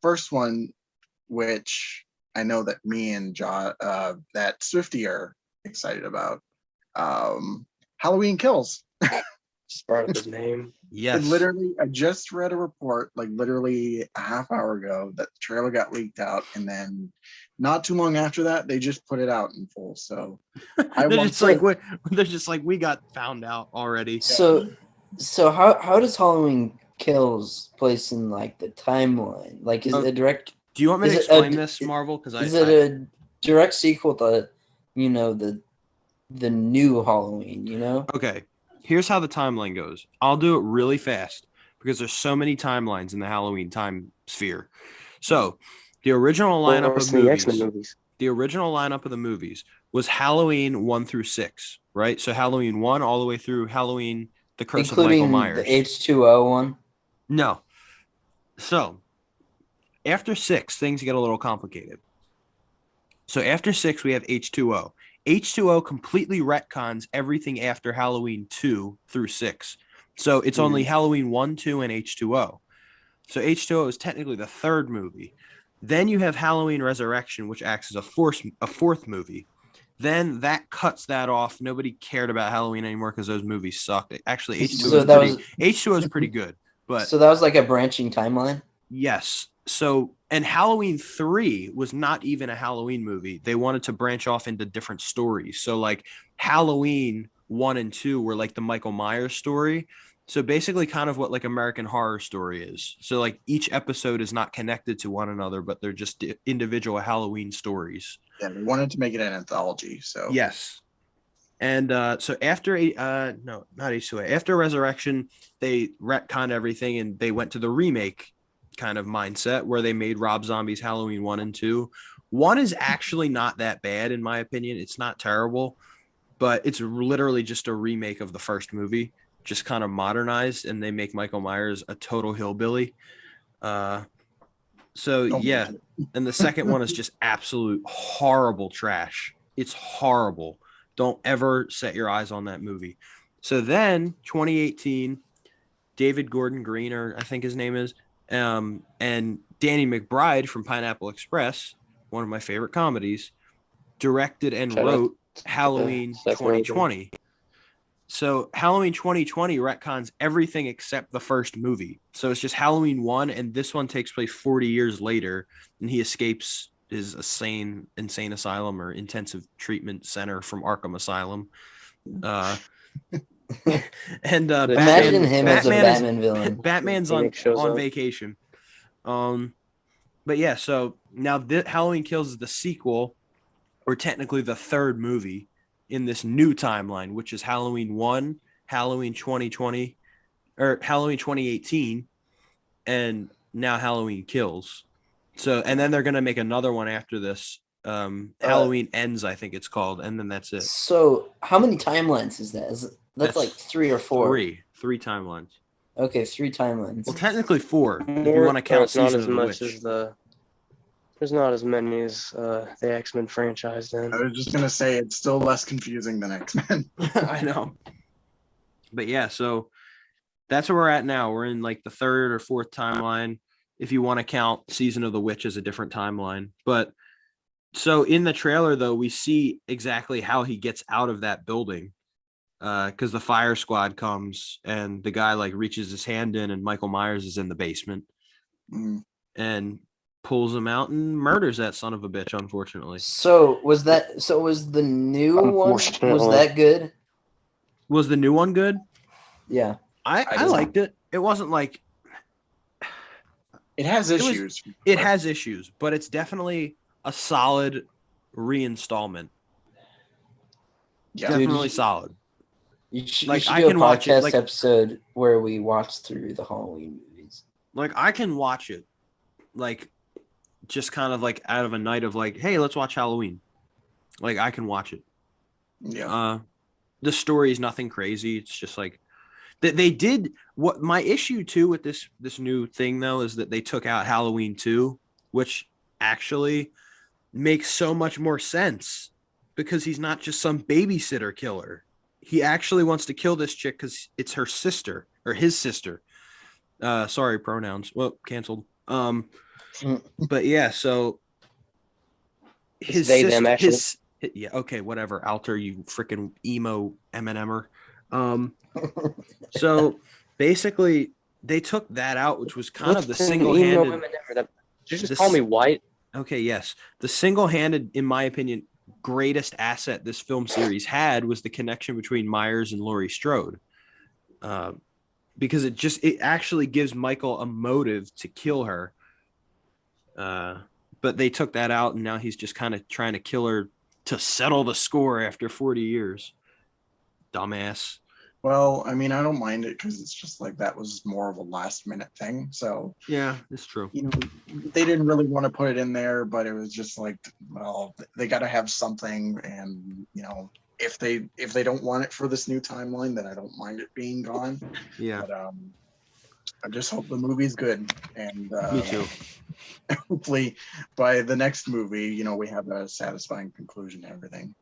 first one, which I know that me and that Swfte are excited about. Halloween Kills. Just brought up his name. Yes. I just read a report like literally a half hour ago that the trailer got leaked out, and then not too long after that, they just put it out in full. So they're just like we got found out already. So how does Halloween Kills place in like the timeline? Like, is it a direct? Do you want me to explain this, Marvel? Because is it a direct sequel to, the new Halloween? Okay. Here's how the timeline goes. I'll do it really fast because there's so many timelines in the Halloween time sphere. So the original lineup of the X-Men movies. The original lineup of the movies was Halloween 1 through 6, right? So Halloween 1 all the way through Halloween, The Curse of Michael Myers. The H2O one? No. So after 6, things get a little complicated. So after 6, we have H2O. H2O completely retcons everything after Halloween 2 through 6. So it's only Halloween 1, 2, and H2O. So H2O is technically the third movie. Then you have Halloween Resurrection, which acts as a fourth movie. Then that cuts that off. Nobody cared about Halloween anymore because those movies sucked. Actually, H2O is pretty good. But so that was like a branching timeline? Yes. So, and Halloween 3 was not even a Halloween movie. They wanted to branch off into different stories. So like Halloween 1 and 2 were like the Michael Myers story. So basically kind of what like American Horror Story is. So like each episode is not connected to one another, but they're just individual Halloween stories. Yeah, they wanted to make it an anthology. So yes. And so after not H2A, after Resurrection, they retconned everything and they went to the remake kind of mindset where they made Rob Zombie's Halloween 1 and 2. 1 is actually not that bad in my opinion. It's not terrible, but it's literally just a remake of the first movie, just kind of modernized, and they make Michael Myers a total hillbilly. And the second one is just absolute horrible trash. It's horrible. Don't ever set your eyes on that movie. So then 2018, David Gordon Green, or I think his name is, and Danny McBride from Pineapple Express, one of my favorite comedies, directed and wrote Halloween 2020. So Halloween 2020 retcons everything except the first movie. So it's just Halloween 1, and this one takes place 40 years later, and he escapes his insane asylum or intensive treatment center from Arkham Asylum. And imagine him as a Batman villain. Batman's on vacation. But yeah, so now Halloween Kills is the sequel, or technically the third movie in this new timeline, which is Halloween 1, Halloween 2020, or Halloween 2018, and now Halloween Kills. So, and then they're gonna make another one after this. Halloween Ends, I think it's called, and then that's it. So, how many timelines is that? That's like 3 or 4. Three timelines. Okay, 3 timelines. Well, technically 4. If you want to count Season of the Witch. There's not as many as the X-Men franchise then. I was just gonna say it's still less confusing than X-Men. I know. But yeah, so that's where we're at now. We're in like the third or fourth timeline, if you want to count Season of the Witch as a different timeline. But so in the trailer, though, we see exactly how he gets out of that building. Because the fire squad comes and the guy like reaches his hand in, and Michael Myers is in the basement and pulls him out and murders that son of a bitch, unfortunately. So was the new one, was that good? Was the new one good? Yeah. I liked it. It wasn't like it has issues. It has issues, but it's definitely a solid reinstallment. Yeah. Definitely solid. You should do a podcast episode where we watch through the Halloween movies. Like, I can watch it, like, just kind of like out of a night of like, hey, let's watch Halloween. Like, I can watch it. Yeah. The story is nothing crazy. It's just like they did what my issue too with this new thing though is that they took out Halloween 2, which actually makes so much more sense because he's not just some babysitter killer. He actually wants to kill this chick because it's her sister or his sister. Sorry, pronouns. Well, canceled. But yeah, so It's they, them, actually. yeah, okay, whatever. Alter, you freaking emo M&Mer. So basically, they took that out, which was kind of the Listen, single-handed. emo M&M, did you just this- call me white? Okay, yes, the single-handed, in my opinion, greatest asset this film series had was the connection between Myers and Laurie Strode, because it actually gives Michael a motive to kill her. But they took that out, and now he's just kind of trying to kill her to settle the score after 40 years. Dumbass. Well, I mean, I don't mind it because it's just like that was more of a last minute thing. So, Yeah, it's true. you know, they didn't really want to put it in there, but it was just like, well, they got to have something. And, you know, if they don't want it for this new timeline, then I don't mind it being gone. Yeah, But I just hope the movie's good. And me too. hopefully by the next movie, you know, we have a satisfying conclusion to everything.